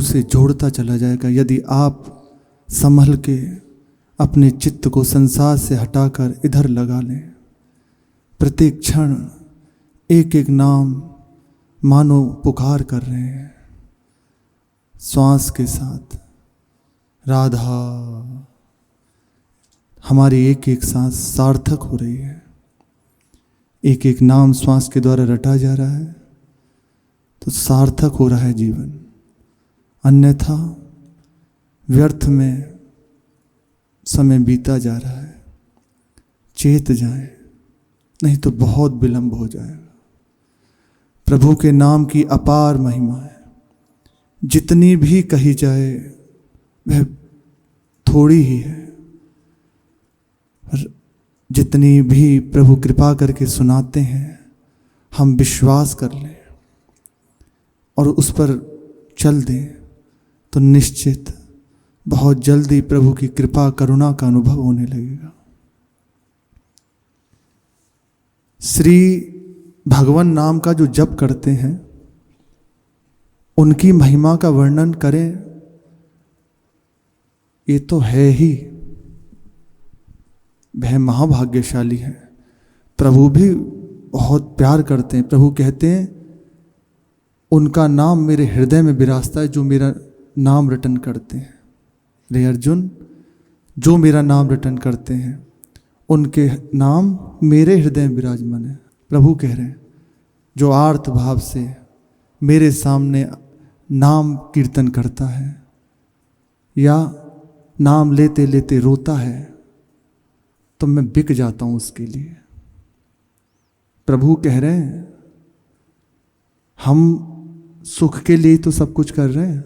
प्रभु से जोड़ता चला जाएगा। यदि आप संभल के अपने चित्त को संसार से हटाकर इधर लगा लें, प्रत्येक क्षण एक एक नाम मानो पुकार कर रहे हैं, श्वास के साथ राधा, हमारी एक एक सांस सार्थक हो रही है, एक एक नाम श्वास के द्वारा रटा जा रहा है तो सार्थक हो रहा है जीवन। अन्यथा व्यर्थ में समय बीता जा रहा है। चेत जाए, नहीं तो बहुत विलंब हो जाएगा। प्रभु के नाम की अपार महिमा है, जितनी भी कही जाए वह थोड़ी ही है। जितनी भी प्रभु कृपा करके सुनाते हैं, हम विश्वास कर लें और उस पर चल दें तो निश्चित बहुत जल्दी प्रभु की कृपा करुणा का अनुभव होने लगेगा। श्री भगवान नाम का जो जप करते हैं, उनकी महिमा का वर्णन करें ये तो है ही, वह महाभाग्यशाली है। प्रभु भी बहुत प्यार करते हैं। प्रभु कहते हैं उनका नाम मेरे हृदय में विराजता है जो मेरा नाम रटन करते हैं। रे अर्जुन, जो मेरा नाम रटन करते हैं उनके नाम मेरे हृदय में विराजमान है। प्रभु कह रहे हैं जो आर्त भाव से मेरे सामने नाम कीर्तन करता है या नाम लेते लेते रोता है तो मैं बिक जाता हूं उसके लिए। प्रभु कह रहे हैं हम सुख के लिए तो सब कुछ कर रहे हैं।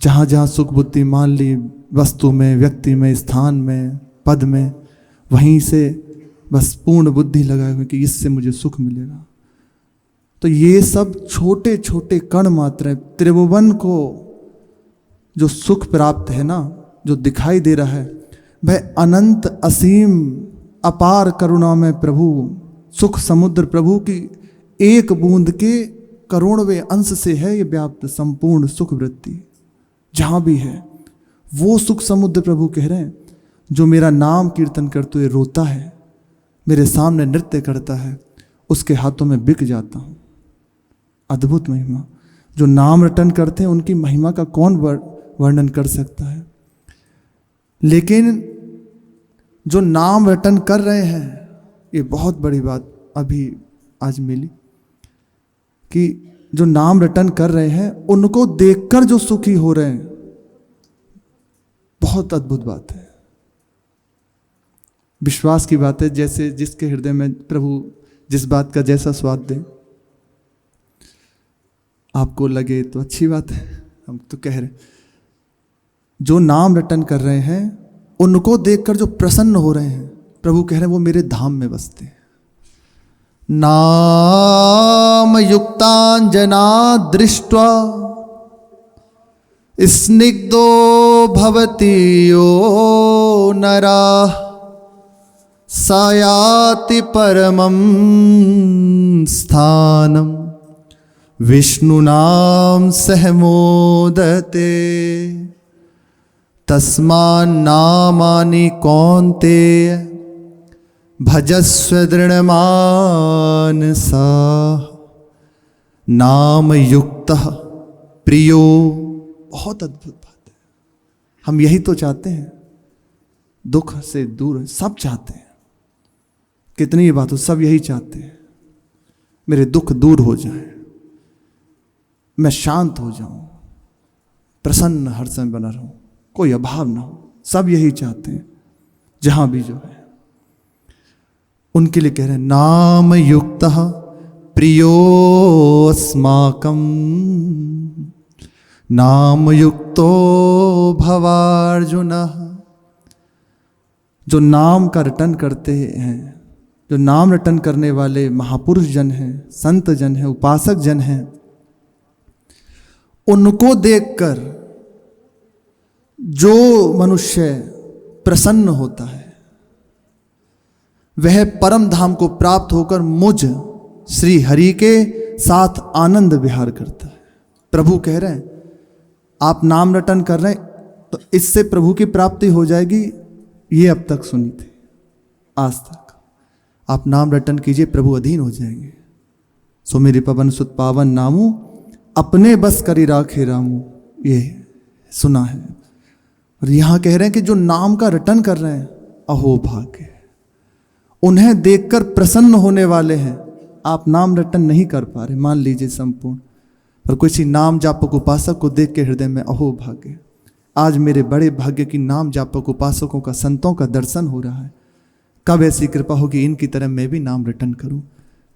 जहां जहां सुख बुद्धि मान ली, वस्तु में, व्यक्ति में, स्थान में, पद में, वहीं से बस पूर्ण बुद्धि लगाए हुए कि इससे मुझे सुख मिलेगा। तो ये सब छोटे छोटे कण मात्र है। त्रिभुवन को जो सुख प्राप्त है ना, जो दिखाई दे रहा है, वह अनंत असीम अपार करुणा में प्रभु सुख समुद्र प्रभु की एक बूंद के करोड़वें अंश से है ये व्याप्त संपूर्ण सुख वृत्ति। जहां भी है वो सुख समुद्र प्रभु कह रहे हैं जो मेरा नाम कीर्तन करते हुए रोता है, मेरे सामने नृत्य करता है, उसके हाथों में बिक जाता हूं। अद्भुत महिमा। जो नाम रटन करते हैं उनकी महिमा का कौन वर्णन कर सकता है। लेकिन जो नाम रटन कर रहे हैं, ये बहुत बड़ी बात अभी आज मिली कि जो नाम रटन कर रहे हैं उनको देखकर जो सुखी हो रहे हैं, बहुत अद्भुत बात है। विश्वास की बात है। जैसे जिसके हृदय में प्रभु जिस बात का जैसा स्वाद दे, आपको लगे तो अच्छी बात है। हम तो कह रहे जो नाम रटन कर रहे हैं उनको देखकर जो प्रसन्न हो रहे हैं, प्रभु कह रहे हैं वो मेरे धाम में बसते हैं। नाम युक्तांजना दृष्ट्वा स्निग्धो भवति यो नरा सायाति परमं स्थानम विष्णुनाम सह मोदते तस्मान्नामानि कौन्तेय भजस्व दृढ़मानसा नाम युक्तः प्रियो। बहुत अद्भुत बात है। हम यही तो चाहते हैं, दुख से दूर सब चाहते हैं। कितनी बात हो, सब यही चाहते हैं मेरे दुख दूर हो जाए, मैं शांत हो जाऊं, प्रसन्न हर समय बना रहूं, कोई अभाव ना हो। सब यही चाहते हैं जहां भी जो है। उनके लिए कह रहे हैं नाम युक्तः प्रियोऽस्माकं नाम युक्तो भवार्जुनः। जो नाम का रटन करते हैं, जो नाम रटन करने वाले महापुरुष जन हैं, संत जन हैं, उपासक जन हैं, उनको देखकर जो मनुष्य प्रसन्न होता है वह परम धाम को प्राप्त होकर मुझ श्री हरि के साथ आनंद विहार करता है। प्रभु कह रहे हैं आप नाम रटन कर रहे हैं तो इससे प्रभु की प्राप्ति हो जाएगी, ये अब तक सुनी थी आज तक। आप नाम रटन कीजिए, प्रभु अधीन हो जाएंगे। सो मेरे पवन सुत पावन नामू, अपने बस करी राखे रामू, ये सुना है। और यहां कह रहे हैं कि जो नाम का रटन कर रहे हैं, अहो भाग्य, उन्हें देखकर प्रसन्न होने वाले हैं। आप नाम रटन नहीं कर पा रहे, मान लीजिए संपूर्ण, पर किसी नाम जापक उपासक को देख के हृदय में अहो भाग्य, आज मेरे बड़े भाग्य की नाम जापक उपासकों का, संतों का दर्शन हो रहा है। कब ऐसी कृपा होगी इनकी तरह मैं भी नाम रटन करूं।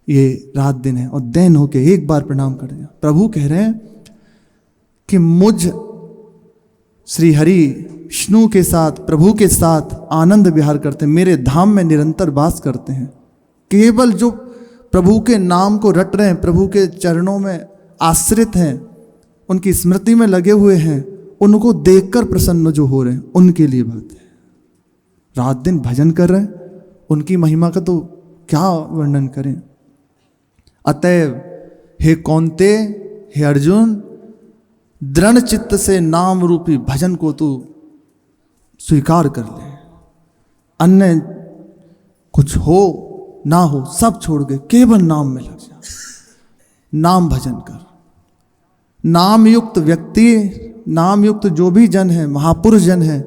ये रात दिन है और दैन होके एक बार प्रणाम कर दिया। प्रभु कह रहे हैं कि मुझ श्री हरि विष्णु के साथ, प्रभु के साथ आनंद विहार करते हैं, मेरे धाम में निरंतर वास करते हैं। केवल जो प्रभु के नाम को रट रहे हैं, प्रभु के चरणों में आश्रित हैं, उनकी स्मृति में लगे हुए हैं, उनको देखकर प्रसन्न जो हो रहे हैं, उनके लिए बात है। रात दिन भजन कर रहे हैं, उनकी महिमा का तो क्या वर्णन करें। अतएव हे कौन्ते, हे अर्जुन, दृढ़ चित्त से नाम रूपी भजन को तू स्वीकार कर ले। अन्य कुछ हो ना हो सब छोड़ के केवल नाम में लग जा, नाम भजन कर। नाम युक्त व्यक्ति, नाम युक्त जो भी जन है, महापुरुष जन है,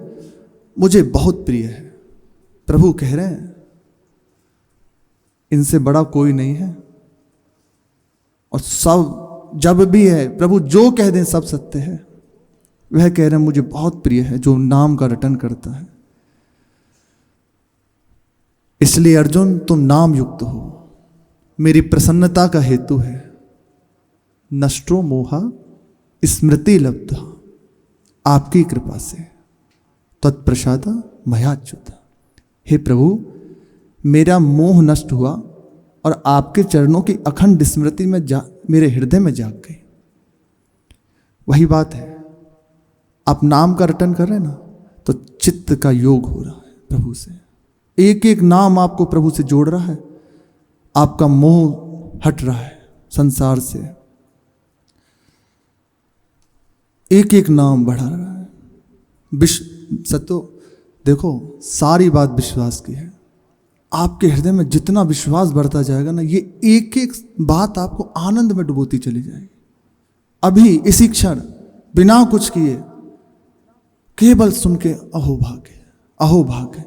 मुझे बहुत प्रिय है। प्रभु कह रहे हैं इनसे बड़ा कोई नहीं है। और सब जब भी है, प्रभु जो कह दें सब सत्य है। वह कह रहे हैं मुझे बहुत प्रिय है जो नाम का रटन करता है। इसलिए अर्जुन तुम नाम युक्त हो, मेरी प्रसन्नता का हेतु है। नष्टो मोहा स्मृति लब्धा, आपकी कृपा से, तत्प्रसादा मयाच्युता। हे प्रभु, मेरा मोह नष्ट हुआ और आपके चरणों की अखंड स्मृति में मेरे हृदय में जाग गई। वही बात है, आप नाम का रटन कर रहे हैं ना, तो चित्त का योग हो रहा है प्रभु से। एक एक नाम आपको प्रभु से जोड़ रहा है, आपका मोह हट रहा है संसार से, एक एक नाम बढ़ा रहा है। सत्यो देखो, सारी बात विश्वास की है। आपके हृदय में जितना विश्वास बढ़ता जाएगा ना, ये एक एक बात आपको आनंद में डुबोती चली जाएगी। अभी इसी क्षण बिना कुछ किए केवल सुन के अहो भाग्य, अहो भाग्य।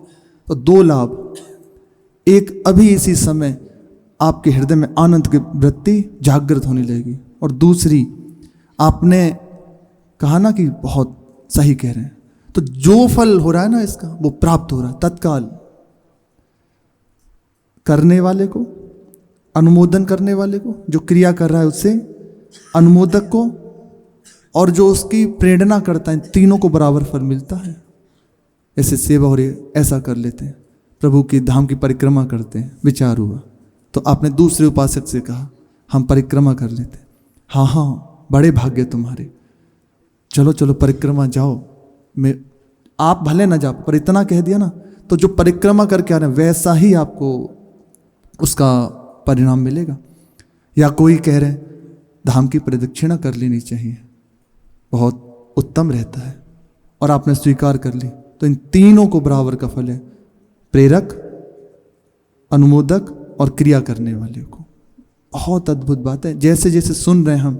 तो दो लाभ, एक अभी इसी समय आपके हृदय में आनंद की वृत्ति जागृत होने लगेगी, और दूसरी आपने कहा ना कि बहुत सही कह रहे हैं, तो जो फल हो रहा है ना इसका, वो प्राप्त हो रहा है तत्काल। करने वाले को, अनुमोदन करने वाले को, जो क्रिया कर रहा है उससे, अनुमोदक को, और जो उसकी प्रेरणा करता है, तीनों को बराबर फल मिलता है। ऐसे सेवा हो रही है, ऐसा कर लेते हैं, प्रभु की धाम की परिक्रमा करते हैं। विचार हुआ तो आपने दूसरे उपासक से कहा हम परिक्रमा कर लेते हैं। हाँ हाँ, बड़े भाग्य तुम्हारे, चलो चलो परिक्रमा जाओ। मैं आप भले ना जाओ, पर इतना कह दिया ना, तो जो परिक्रमा करके आ रहे हैं वैसा ही आपको उसका परिणाम मिलेगा। या कोई कह रहे धाम की प्रदक्षिणा कर लेनी चाहिए, बहुत उत्तम रहता है, और आपने स्वीकार कर ली, तो इन तीनों को बराबर का फल है, प्रेरक, अनुमोदक और क्रिया करने वाले को। बहुत अद्भुत बात है। जैसे जैसे सुन रहे हैं हम,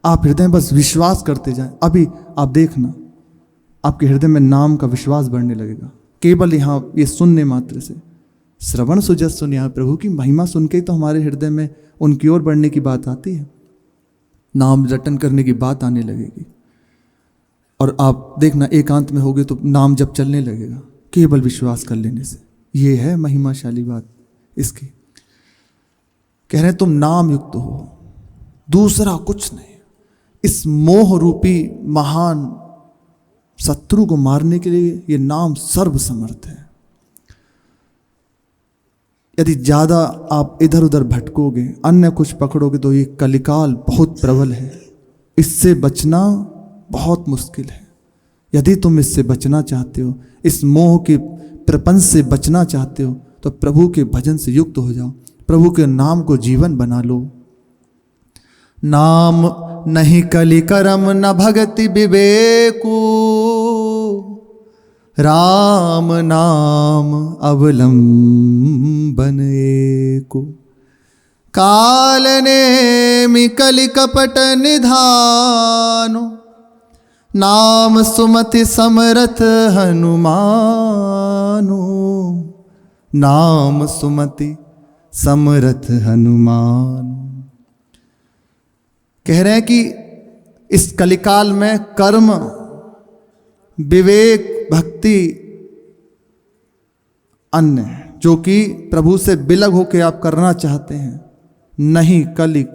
आप हृदय में बस विश्वास करते जाएं। अभी आप देखना, आपके हृदय में नाम का विश्वास बढ़ने लगेगा, केवल यहाँ ये सुनने मात्र से। श्रवण सुजस सुन, यहाँ प्रभु की महिमा सुन के ही तो हमारे हृदय में उनकी ओर बढ़ने की बात आती है, नाम रटन करने की बात आने लगेगी। और आप देखना एकांत में होगे तो नाम जब चलने लगेगा, केवल विश्वास कर लेने से। ये है महिमाशाली बात इसकी। कह रहे हैं तुम नाम युक्त हो, दूसरा कुछ नहीं। इस मोह रूपी महान शत्रु को मारने के लिए ये नाम सर्वसमर्थ है। यदि ज्यादा आप इधर उधर भटकोगे, अन्य कुछ पकड़ोगे, तो ये कलिकाल बहुत प्रबल है, इससे बचना बहुत मुश्किल है। यदि तुम इससे बचना चाहते हो, इस मोह के प्रपंच से बचना चाहते हो, तो प्रभु के भजन से युक्त हो जाओ, प्रभु के नाम को जीवन बना लो। नाम नहीं कलि करम न भगति विवेकु, राम नाम अवलंबन एको। काल नेमि कलि कपट निधानो, नाम सुमति समरथ हनुमानो, नाम सुमति समरथ हनुमान। कह रहे हैं कि इस कलिकाल में कर्म, विवेक, भक्ति अन्य जो कि प्रभु से बिलग होकर आप करना चाहते हैं, नहीं, कलि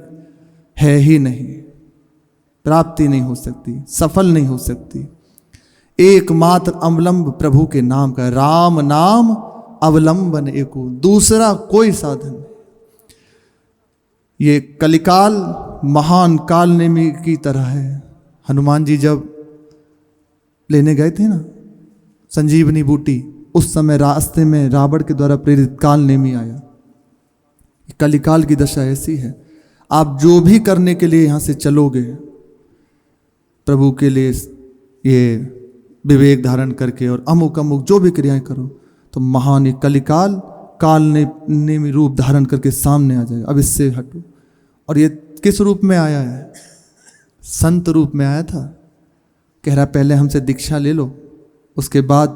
है ही नहीं, प्राप्ति नहीं हो सकती, सफल नहीं हो सकती। एकमात्र अवलंब प्रभु के नाम का, राम नाम अवलंबन एको, दूसरा कोई साधन नहीं। ये कलिकाल महान काल नेमी की तरह है। हनुमान जी जब लेने गए थे ना संजीवनी बूटी, उस समय रास्ते में रावण के द्वारा प्रेरित काल नेमी आया। कलिकाल की दशा ऐसी है, आप जो भी करने के लिए यहाँ से चलोगे प्रभु के लिए, ये विवेक धारण करके और अमुक अमुक जो भी क्रियाएं करो, तो महान ये कलिकाल काल ने रूप धारण करके सामने आ जाएगा। अब इससे हटो। और ये किस रूप में आया है? संत रूप में आया था। कह रहा पहले हमसे दीक्षा ले लो, उसके बाद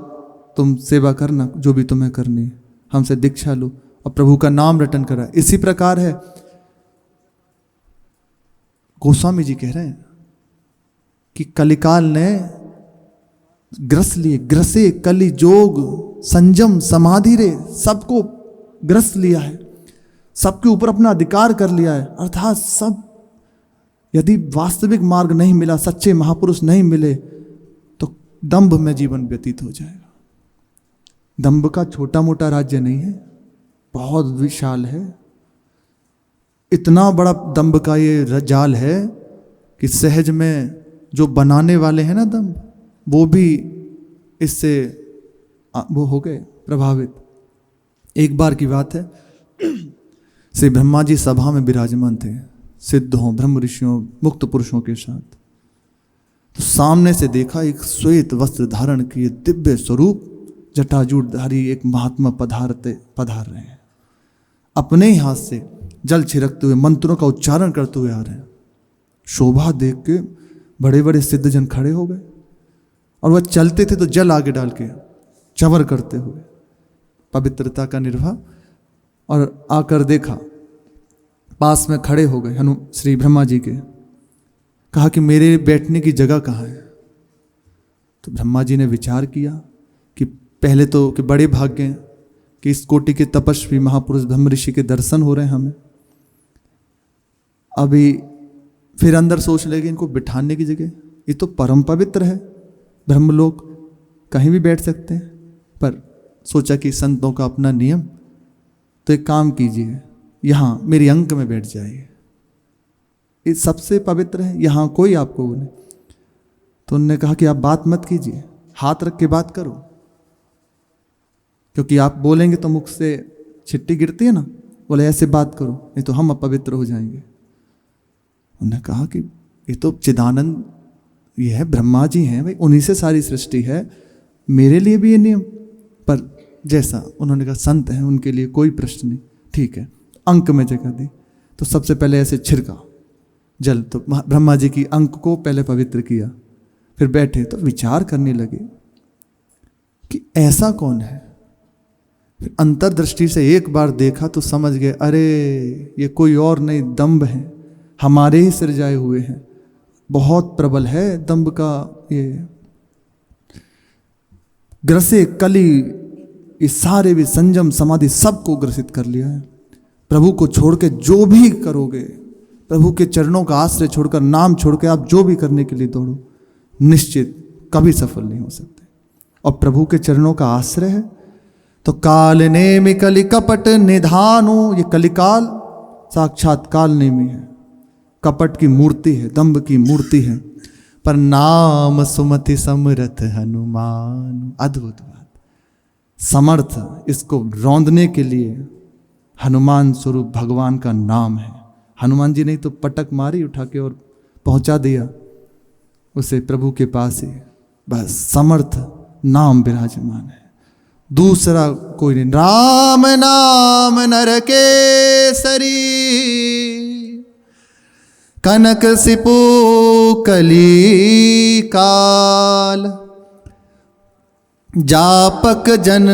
तुम सेवा करना जो भी तुम्हें करनी है, हमसे दीक्षा लो और प्रभु का नाम रटन करा। इसी प्रकार है, गोस्वामी जी कह रहे हैं कि कलिकाल ने ग्रस लिए, ग्रसे कलि जोग संयम समाधि रे, सबको ग्रस लिया है, सबके ऊपर अपना अधिकार कर लिया है। अर्थात सब, यदि वास्तविक मार्ग नहीं मिला, सच्चे महापुरुष नहीं मिले, तो दंभ में जीवन व्यतीत हो जाएगा। दंभ का छोटा मोटा राज्य नहीं है, बहुत विशाल है। इतना बड़ा दंभ का ये जाल है कि सहज में जो बनाने वाले हैं ना दंभ, वो भी इससे वो हो गए प्रभावित। एक बार की बात है, श्री ब्रह्मा जी सभा में विराजमान थे, सिद्धों, ब्रह्म ऋषियों, मुक्त पुरुषों के साथ। तो सामने से देखा एक श्वेत वस्त्र धारण किए दिव्य स्वरूप जटाजूटधारी एक महात्मा पधार रहे हैं। अपने ही हाथ से जल छिड़कते हुए मंत्रों का उच्चारण करते हुए आ रहे हैं। शोभा देख के बड़े बड़े सिद्धजन खड़े हो गए, और वह चलते थे तो जल आगे डाल के चवर करते हुए पवित्रता का निर्वाह। और आकर देखा, पास में खड़े हो गए श्री ब्रह्मा जी के, कहा कि मेरे बैठने की जगह कहाँ है? तो ब्रह्मा जी ने विचार किया कि पहले तो कि बड़े भाग्य हैं कि इस कोटि के तपस्वी महापुरुष ब्रह्म ऋषि के दर्शन हो रहे हैं हमें। अभी फिर अंदर सोच लेंगे इनको बिठाने की जगह, ये तो परम पवित्र है, ब्रह्मलोक, कहीं भी बैठ सकते हैं। पर सोचा कि संतों का अपना नियम, तो एक काम कीजिए, यहाँ मेरी अंक में बैठ जाइए, ये सबसे पवित्र है, यहाँ कोई आपको बोले। तो उन्होंने कहा कि आप बात मत कीजिए, हाथ रख के बात करो, क्योंकि आप बोलेंगे तो मुख से छिट्टी गिरती है ना, बोले ऐसे बात करो, नहीं तो हम अपवित्र हो जाएंगे। उन्होंने कहा कि ये तो चिदानंद, ये है ब्रह्मा जी हैं भाई, उन्हीं से सारी सृष्टि है, मेरे लिए भी ये नियम। पर जैसा उन्होंने कहा संत हैं, उनके लिए कोई प्रश्न नहीं, ठीक है, अंक में जगह दी। तो सबसे पहले ऐसे छिड़का जल, तो ब्रह्मा जी की अंक को पहले पवित्र किया। फिर बैठे तो विचार करने लगे कि ऐसा कौन है। फिर अंतर्दृष्टि से एक बार देखा तो समझ गए, अरे ये कोई और नहीं, दंभ है, हमारे ही सिरजाए हुए हैं। बहुत प्रबल है दंभ का ये। ग्रसे कली, ये सारे भी संयम समाधि सबको ग्रसित कर लिया है। प्रभु को छोड़ के जो भी करोगे, प्रभु के चरणों का आश्रय छोड़कर, नाम छोड़ के आप जो भी करने के लिए दौड़ो, निश्चित कभी सफल नहीं हो सकते। और प्रभु के चरणों का आश्रय है तो काल नेमि कलि कपट निधानो, ये कलिकाल साक्षात काल नेमि है, कपट की मूर्ति है, दंभ की मूर्ति है। पर नाम सुमति समरथ हनुमान, अद्भुत बात, समर्थ इसको रौंदने के लिए हनुमान स्वरूप भगवान का नाम है। हनुमान जी ने तो पटक मारी उठा के और पहुंचा दिया उसे प्रभु के पास ही। बस समर्थ नाम विराजमान है, दूसरा कोई नहीं। राम नाम नरकेसरी, कनक सिपो कली काल, जापक जन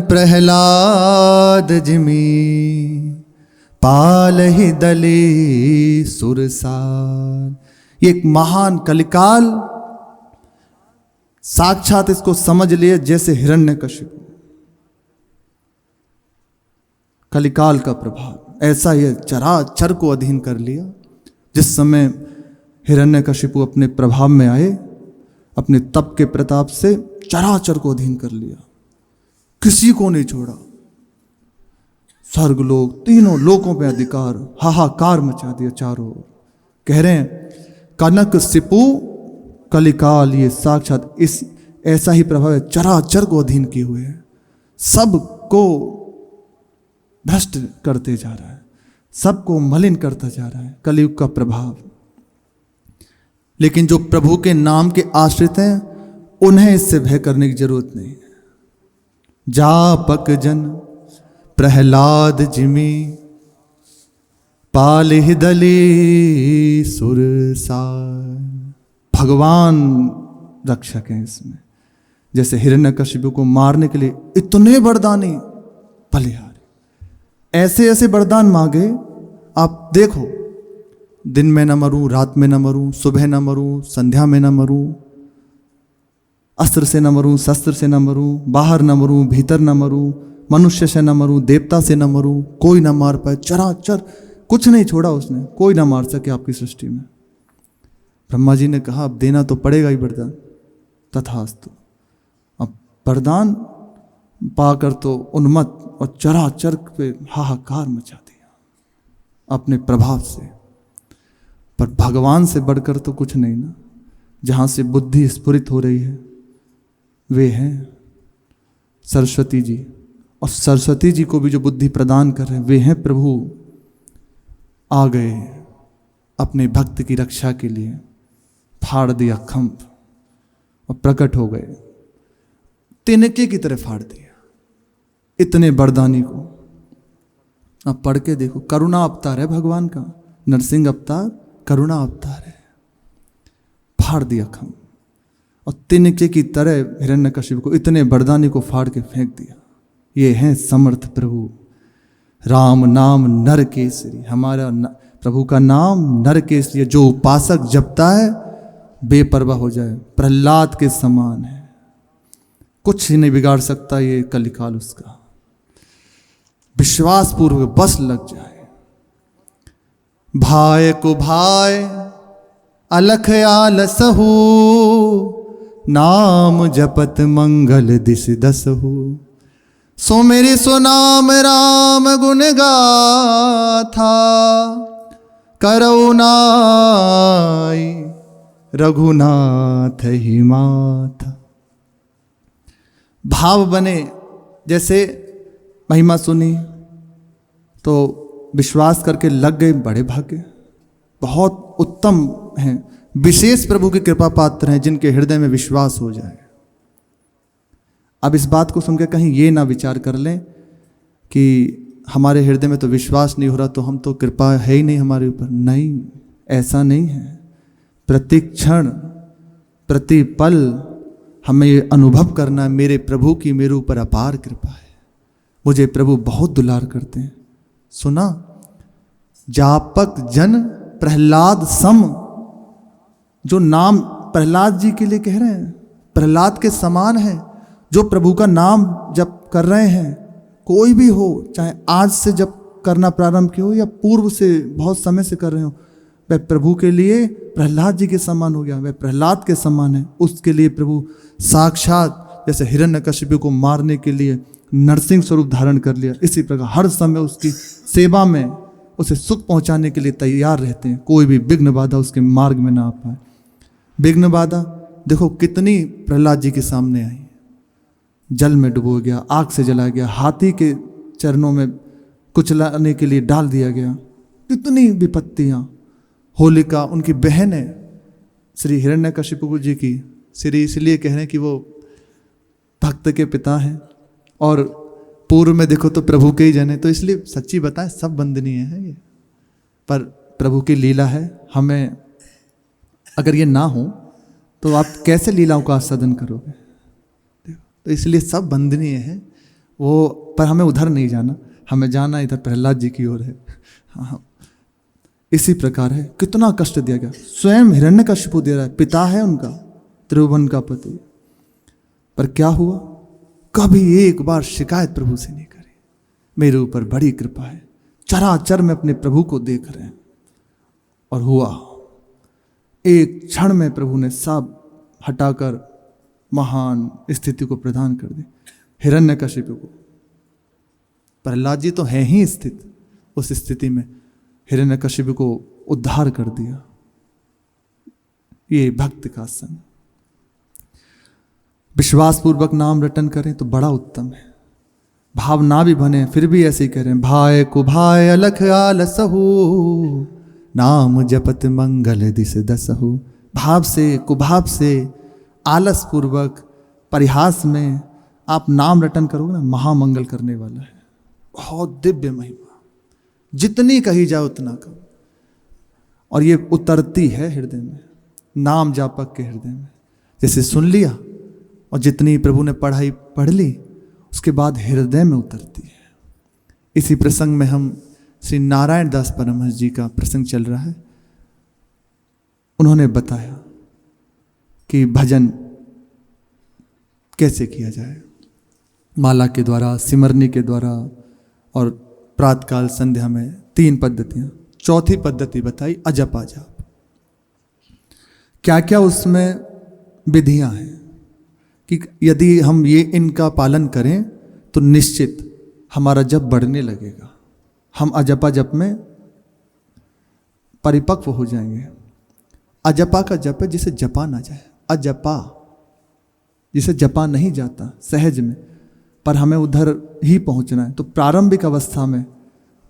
प्रहलाद जिमी, पालहि दले सुरसाल। ये एक महान कलिकाल, साक्षात इसको समझ लिए जैसे हिरण्यकशिपु। कलिकाल का प्रभाव ऐसा ही चराचर को अधीन कर लिया। जिस समय हिरण्यकशिपु अपने प्रभाव में आए, अपने तप के प्रताप से चराचर को अधीन कर लिया, किसी को नहीं छोड़ा। स्वर्ग लोक, तीनों लोकों पे अधिकार, हाहाकार मचा दिया चारों ओर। कह रहे हैं कनक सिपु कलिकाल, ये साक्षात इस ऐसा ही प्रभाव है, चराचर को अधीन किए हुए है, सबको भ्रष्ट करते जा रहा है, सबको मलिन करता जा रहा है कलयुग का प्रभाव। लेकिन जो प्रभु के नाम के आश्रित हैं उन्हें इससे भय करने की जरूरत नहीं है। जापक जन प्रहलाद जिमी, पालिहि दली सुरसाल। भगवान रक्षक हैं इसमें। जैसे हिरण्यकशिपु को मारने के लिए इतने वरदानी बलिहारी, ऐसे ऐसे वरदान मांगे, आप देखो, दिन में न मरूं, रात में न मरूं, सुबह न मरूं, संध्या में न मरूं, अस्त्र से न मरूं, शस्त्र से न मरूं, बाहर न मरूं, भीतर न मरूं, मनुष्य से न मरूं, देवता से न मरूं, कोई न मार पाए। चराचर कुछ नहीं छोड़ा उसने, कोई ना मार सके आपकी सृष्टि में। ब्रह्मा जी ने कहा अब देना तो पड़ेगा ही वरदान, तथास्तु। अब वरदान पाकर तो उन्मत्त और चराचर पे हाहाकार मचा दिया अपने प्रभाव से। पर भगवान से बढ़कर तो कुछ नहीं ना। जहाँ से बुद्धि स्फुरित हो रही है वे हैं सरस्वती जी, और सरस्वती जी को भी जो बुद्धि प्रदान कर रहे हैं वे हैं प्रभु। आ गए अपने भक्त की रक्षा के लिए, फाड़ दिया खंभ और प्रकट हो गए, तिनके की तरह फाड़ दिया इतने बरदानी को। अब पढ़ के देखो, करुणा अवतार है भगवान का, नरसिंह अवतार करुणा अवतार है। फाड़ दिया खंभ और तिनके की तरह हिरण्यकशिपु को इतने बरदानी को फाड़ के फेंक दिया। ये हैं समर्थ प्रभु। राम नाम नर केसरी, हमारा प्रभु का नाम नर केसरी, जो उपासक जपता है बेपरवाह हो जाए, प्रहलाद के समान है, कुछ ही नहीं बिगाड़ सकता ये कलिकाल उसका। विश्वास पूर्वक बस लग जाए। भाय को भाय अलख आलसहु, नाम जपत मंगल दिस दसहु। सो मेरी सुनाम राम गुण गाथा, करुणाई रघुनाथ ही माथा। भाव बने, जैसे महिमा सुनी तो विश्वास करके लग गए, बड़े भाग्य, बहुत उत्तम हैं। विशेष प्रभु की कृपा पात्र हैं जिनके हृदय में विश्वास हो जाए। अब इस बात को सुनकर कहीं ये ना विचार कर लें कि हमारे हृदय में तो विश्वास नहीं हो रहा तो हम तो कृपा है ही नहीं हमारे ऊपर। नहीं, ऐसा नहीं है। प्रति क्षण प्रति पल हमें ये अनुभव करना है, मेरे प्रभु की मेरे ऊपर अपार कृपा है, मुझे प्रभु बहुत दुलार करते हैं। सुना, जापक जन प्रहलाद सम, जो नाम प्रहलाद जी के लिए कह रहे हैं, प्रहलाद के समान है, जो प्रभु का नाम जब कर रहे हैं, कोई भी हो, चाहे आज से जब करना प्रारंभ किया हो या पूर्व से बहुत समय से कर रहे हो, वह प्रभु के लिए प्रहलाद जी के समान हो गया, वह प्रहलाद के समान है। उसके लिए प्रभु साक्षात जैसे हिरण्यकशिपु को मारने के लिए नरसिंह स्वरूप धारण कर लिया, इसी प्रकार हर समय उसकी सेवा में उसे सुख पहुंचाने के लिए तैयार रहते हैं। कोई भी विघ्न बाधा उसके मार्ग में ना आ पाए। विघ्न बाधा देखो कितनी प्रहलाद जी के सामने आई, जल में डुबो गया, आग से जला गया, हाथी के चरणों में कुचलाने के लिए डाल दिया गया, कितनी विपत्तियां। होलिका उनकी बहन है श्री हिरण्यकशिपु जी की। श्री इसलिए कह रहे हैं कि वो भक्त के पिता हैं और पूर्व में देखो तो प्रभु के ही जन है, तो इसलिए सच्ची बताएं सब वंदनीय है ये, पर प्रभु की लीला है। हमें अगर ये ना हो तो आप कैसे लीलाओं का आस्वादन करोगे? तो इसलिए सब वंदनीय है वो, पर हमें उधर नहीं जाना, हमें जाना इधर प्रहलाद जी की ओर है। हाँ, इसी प्रकार है, कितना कष्ट दिया गया, स्वयं हिरण्यकशिपु दे रहा है, पिता है उनका, त्रिभुवन का पति। पर क्या हुआ? कभी एक बार शिकायत प्रभु से नहीं करी। मेरे ऊपर बड़ी कृपा है, चराचर में अपने प्रभु को देख रहे हैं। और हुआ एक क्षण में प्रभु ने सब हटाकर महान स्थिति को प्रदान कर दी हिरण्यकशिपु को। प्रहलाद जी तो हैं ही स्थित, उस स्थिति में हिरण्यकशिपु को उद्धार कर दिया। ये भक्त का संग। विश्वास पूर्वक नाम रटन करें तो बड़ा उत्तम है। भावना भी बने, फिर भी ऐसे ही कह रहे हैं, भाय को भाय अलख आलसहु, नाम जपत मंगल दिस दसहु। भाव से, कुभाव से, आलस पूर्वक, परिहास में आप नाम रटन करोगे ना, महामंगल करने वाला है। बहुत दिव्य महिमा, जितनी कही जाए उतना कम। और ये उतरती है हृदय में, नाम जापक के हृदय में। जैसे सुन लिया और जितनी प्रभु ने पढ़ाई पढ़ ली, उसके बाद हृदय में उतरती है। इसी प्रसंग में हम श्री नारायण दास परमहंस जी का प्रसंग चल रहा है। उन्होंने बताया कि भजन कैसे किया जाए, माला के द्वारा, सिमरनी के द्वारा, और प्रातकाल संध्या में 3 पद्धतियां। चौथी पद्धति बताई अजपा जाप। क्या क्या उसमें विधियां हैं कि यदि हम ये इनका पालन करें तो निश्चित हमारा जप बढ़ने लगेगा, हम अजपा जप में परिपक्व हो जाएंगे। अजपा का जप है जिसे जपा ना जाए, अजपा जिसे जपा नहीं जाता सहज में, पर हमें उधर ही पहुंचना है। तो प्रारंभिक अवस्था में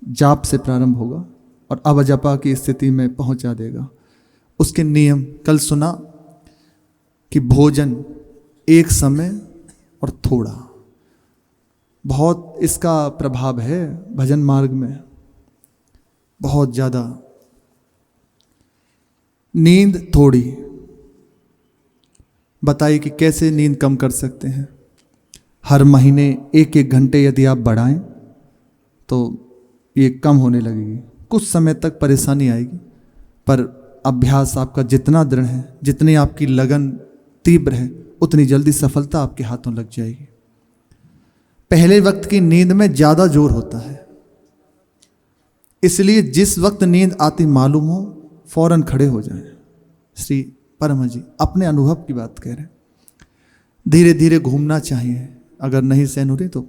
जाप से प्रारंभ होगा और अब अजपा की स्थिति में पहुंचा देगा। उसके नियम कल सुना कि भोजन एक समय और थोड़ा, बहुत इसका प्रभाव है भजन मार्ग में, बहुत ज़्यादा। नींद थोड़ी बताइए कि कैसे नींद कम कर सकते हैं। हर महीने 1-1 घंटे यदि आप बढ़ाएं तो ये कम होने लगेगी। कुछ समय तक परेशानी आएगी, पर अभ्यास आपका जितना दृढ़ है, जितनी आपकी लगन तीव्र है, उतनी जल्दी सफलता आपके हाथों लग जाएगी। पहले वक्त की नींद में ज़्यादा जोर होता है, इसलिए जिस वक्त नींद आती मालूम हो फौरन खड़े हो जाएं। श्री परमहंस जी अपने अनुभव की बात कह रहे हैं। धीरे धीरे घूमना चाहिए, अगर नहीं सहन हो रही तो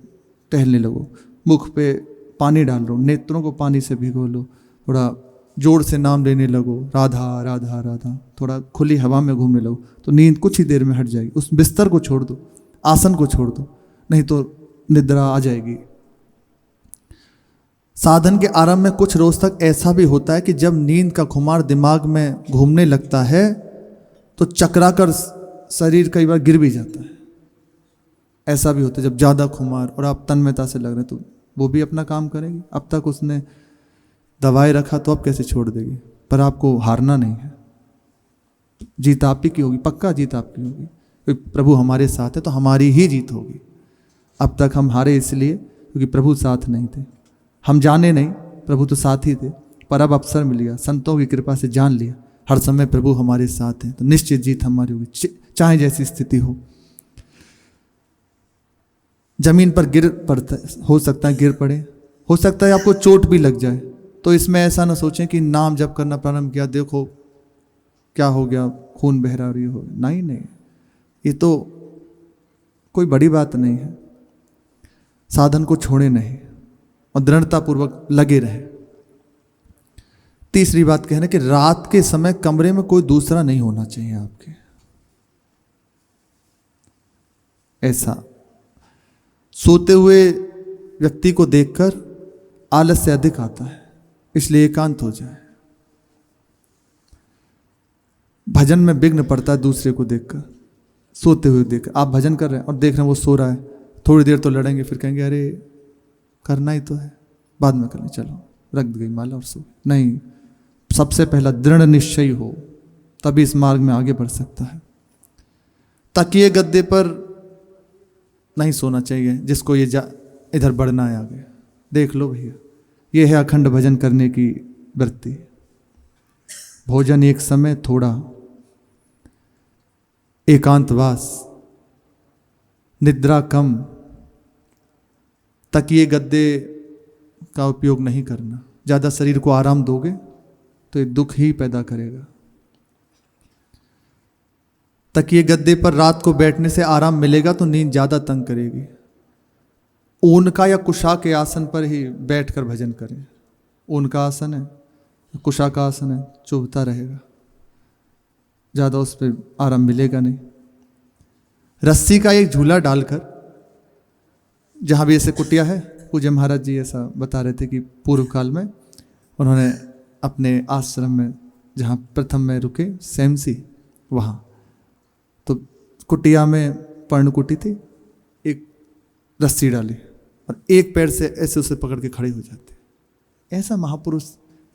टहलने लगो, मुख पे पानी डाल लो, नेत्रों को पानी से भिगो लो, थोड़ा जोर से नाम लेने लगो, राधा राधा राधा, थोड़ा खुली हवा में घूमने लगो, तो नींद कुछ ही देर में हट जाएगी। उस बिस्तर को छोड़ दो, आसन को छोड़ दो, नहीं तो निद्रा आ जाएगी। साधन के आरंभ में कुछ रोज तक ऐसा भी होता है कि जब नींद का खुमार दिमाग में घूमने लगता है तो चकराकर शरीर कई बार गिर भी जाता है। ऐसा भी होता है जब ज़्यादा खुमार और आप तन्मयता से लग रहे तो वो भी अपना काम करेगी। अब तक उसने दवाई रखा तो अब कैसे छोड़ देगी, पर आपको हारना नहीं है, जीत आप ही की होगी, पक्का जीत आपकी होगी, क्योंकि प्रभु हमारे साथ है तो हमारी ही जीत होगी। अब तक हम हारे इसलिए क्योंकि प्रभु साथ नहीं थे, हम जाने नहीं, प्रभु तो साथ ही थे, पर अब अवसर मिल गया, संतों की कृपा से जान लिया हर समय प्रभु हमारे साथ हैं, तो निश्चित जीत हमारी होगी, चाहे जैसी स्थिति हो। जमीन पर गिर पड़ता, हो सकता है गिर पड़े, हो सकता है आपको चोट भी लग जाए, तो इसमें ऐसा ना सोचें कि नाम जप करना प्रारंभ किया, देखो क्या हो गया, खून बह रही हो, नहीं नहीं, ये तो कोई बड़ी बात नहीं है। साधन को छोड़े नहीं और दृढ़तापूर्वक लगे रहे। तीसरी बात कहना कि रात के समय कमरे में कोई दूसरा नहीं होना चाहिए आपके। ऐसा सोते हुए व्यक्ति को देखकर आलस से अधिक आता है, इसलिए एकांत हो जाए। भजन में विघ्न पड़ता है दूसरे को देखकर, सोते हुए देखकर। आप भजन कर रहे हैं और देख रहे हैं वो सो रहा है, थोड़ी देर तो लड़ेंगे, फिर कहेंगे अरे करना ही तो है, बाद में कर ले, चलो रख गई माला और सो। नहीं, सबसे पहला दृढ़ निश्चय हो, तभी इस मार्ग में आगे बढ़ सकता है। तकिए गद्दे पर नहीं सोना चाहिए जिसको ये इधर बढ़ना है आगे। देख लो भैया, ये है अखंड भजन करने की वृत्ति। भोजन एक समय थोड़ा, एकांतवास, निद्रा कम, तकिए गद्दे का उपयोग नहीं करना। ज़्यादा शरीर को आराम दोगे तो ये दुख ही पैदा करेगा। तकिए गद्दे पर रात को बैठने से आराम मिलेगा तो नींद ज़्यादा तंग करेगी। ऊन का या कुशा के आसन पर ही बैठकर भजन करें। ऊन का आसन है, कुशा का आसन है, चुभता रहेगा, ज़्यादा उस पर आराम मिलेगा नहीं। रस्सी का एक झूला डालकर, जहाँ भी ऐसे कुटिया है, पूज्य महाराज जी ऐसा बता रहे थे कि पूर्व काल में उन्होंने अपने आश्रम में, जहाँ प्रथम में रुके सेमसी, वहाँ तो कुटिया में पर्णकुटी थी, एक रस्सी डाली और एक पैर से ऐसे उसे पकड़ के खड़े हो जाते। ऐसा महापुरुष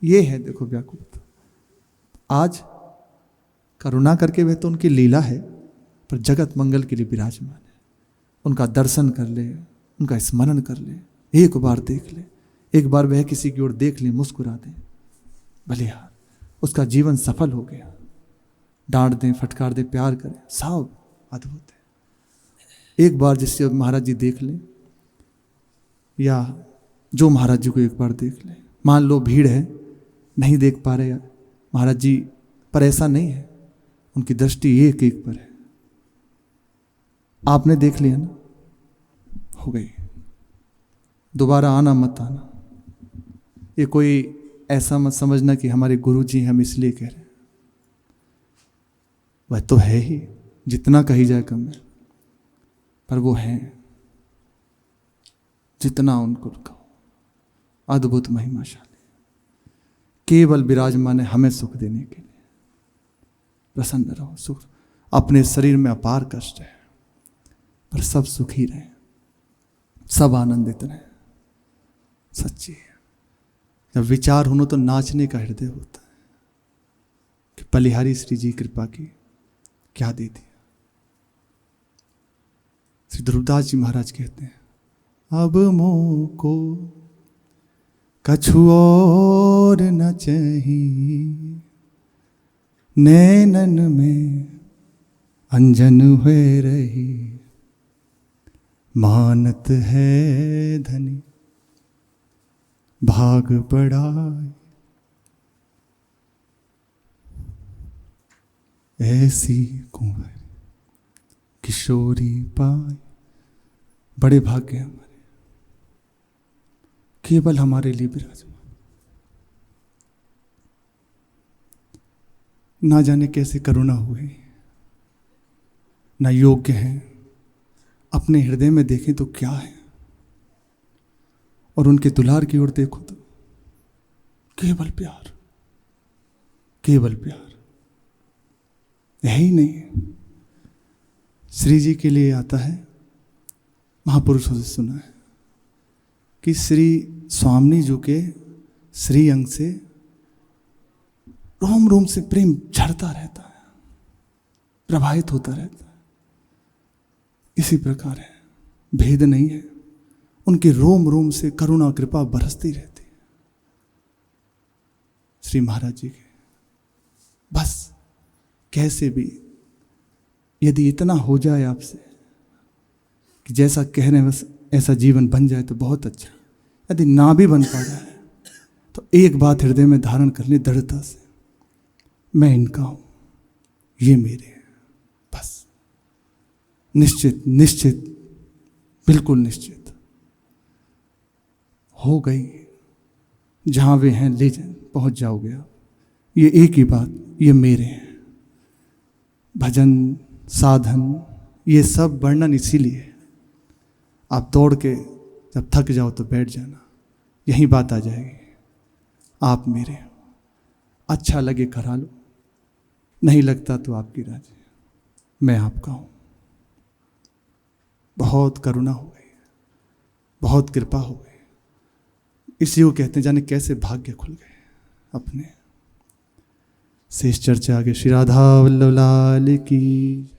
ये है, देखो व्याकुलता। आज करुणा करके वह तो उनकी लीला है, पर जगत मंगल के लिए विराजमान है। उनका दर्शन कर ले, उनका स्मरण कर ले, एक बार देख ले, एक बार वह किसी की ओर देख ले, मुस्कुरा दे, बलिहार उसका जीवन सफल हो गया। डांट दें, फटकार दें, प्यार करें, सब अद्भुत है। एक बार जिससे महाराज जी देख लें, या जो महाराज जी को एक बार देख लें। मान लो भीड़ है, नहीं देख पा रहे महाराज जी, पर ऐसा नहीं है, उनकी दृष्टि एक एक पर है। आपने देख लिया ना, हो गई, दोबारा आना मत आना। ये कोई ऐसा मत समझना कि हमारे गुरु जी हम इसलिए कह रहे हैं, वह तो है ही, जितना कही जाए कम है, पर वो है जितना उनको कहो। अद्भुत महिमाशाली, केवल विराजमान है हमें सुख देने के लिए। प्रसन्न रहो, सुख। अपने शरीर में अपार कष्ट है, पर सब सुखी रहे, सब आनंदित रहे। सच्ची है, जब विचार हो तो नाचने का हृदय होता है कि बलिहारी श्री जी कृपा की, क्या दे दिया। श्री ध्रुवदास जी महाराज कहते हैं, अब मोको कछु और न चाहिए, नैनन में अंजन हुए रही, मानत है धनी भाग बढ़ाए, ऐसी कुंवर किशोरी पाए। बड़े भाग्य हमारे, केवल हमारे लिए विराजमान। ना जाने कैसे करुणा हुई, ना योग्य है। अपने हृदय में देखें तो क्या है, और उनके दुलार की ओर देखो तो केवल प्यार, केवल प्यार। यही नहीं, श्री जी के लिए आता है, महापुरुषों से सुना है कि श्री स्वामी जी के श्री अंग से रोम रोम से प्रेम झड़ता रहता है, प्रभावित होता रहता है। इसी प्रकार है, भेद नहीं है, उनके रोम रोम से करुणा कृपा बरसती रहती है श्री महाराज जी के। बस कैसे भी यदि इतना हो जाए आपसे कि जैसा कह रहे हैं बस ऐसा जीवन बन जाए तो बहुत अच्छा। यदि ना भी बन पा रहा है तो एक बात हृदय में धारण कर ले दृढ़ता से, मैं इनका हूं, ये मेरे हैं। बस निश्चित निश्चित, बिल्कुल निश्चित हो गई। जहां वे हैं ले जाए, पहुंच जाओगे आप। ये एक ही बात, ये मेरे हैं। भजन साधन ये सब वर्णन इसीलिए, आप दौड़ के जब थक जाओ तो बैठ जाना, यही बात आ जाएगी। आप मेरे हो, अच्छा लगे करा लो, नहीं लगता तो आपकी राजी, मैं आपका हूं। बहुत करुणा हो गई, बहुत कृपा हो गई। इसी को कहते हैं जाने कैसे भाग्य खुल गए अपने। शेष चर्चा आगे। श्री राधा वल्लभ लाल की।